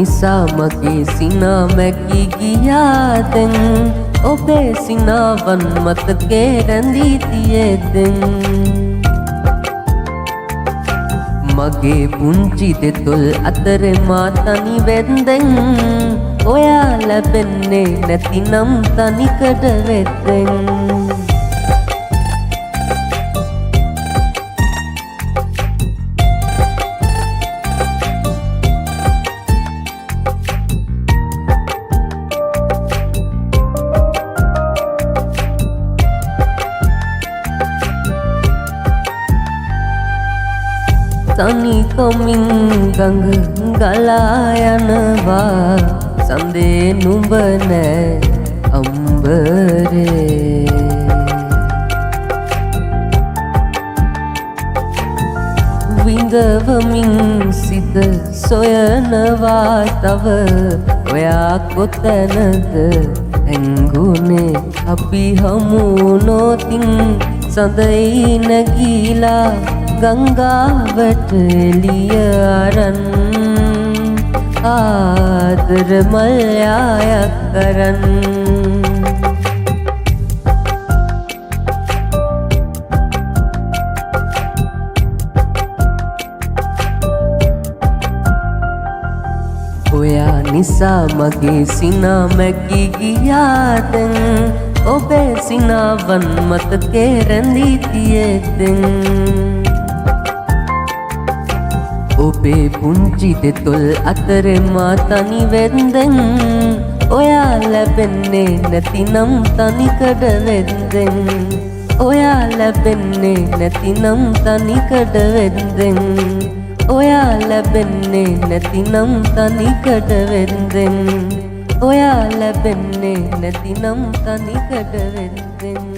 නිසා මගේ සිනා මැකී ගියාදෙන් ඔබේ සිනාවන් මතකේ රැඳී තියේදෙන් මගේ පුංචි දෙතොල් අතරේ මා තනි වෙන්දෙන් ඔයා ලැබෙන්නේ නැතිනම් තනිකඩ වෙද්දෙන් තනිකමින් ගඟ ගලා යනවා සඳේ නුඹ නෑ අම්බරේ විඳවමින් සිත සොයනවා තව ඔයා කොතැනද හැංගුනේ අපි හමු නොතින් සඳයි නැගීලා ගංගාවට එළිය අරන් ආදර මල්යායක් කරන් ඔයා නිසා මගේ සිනා මැකී ගියාදෙන් ඔබේ සිනාවන් මතකේ රැඳී තියේදෙන් ඔබේ පුංචි දෙතොල් අතරේ මා තනි වෙන්දෙන් ඔයා ලැබෙන්නේ නැතිනම් තනිකඩ වෙද්දෙන් ඔයා ලැබෙන්නේ නැතිනම් තනිකඩ වෙද්දෙන් ඔයා ලැබෙන්නේ නැතිනම් තනිකඩ වෙද්දෙන් ඔයා ලැබෙන්නේ නැතිනම් තනිකඩ වෙද්දෙන්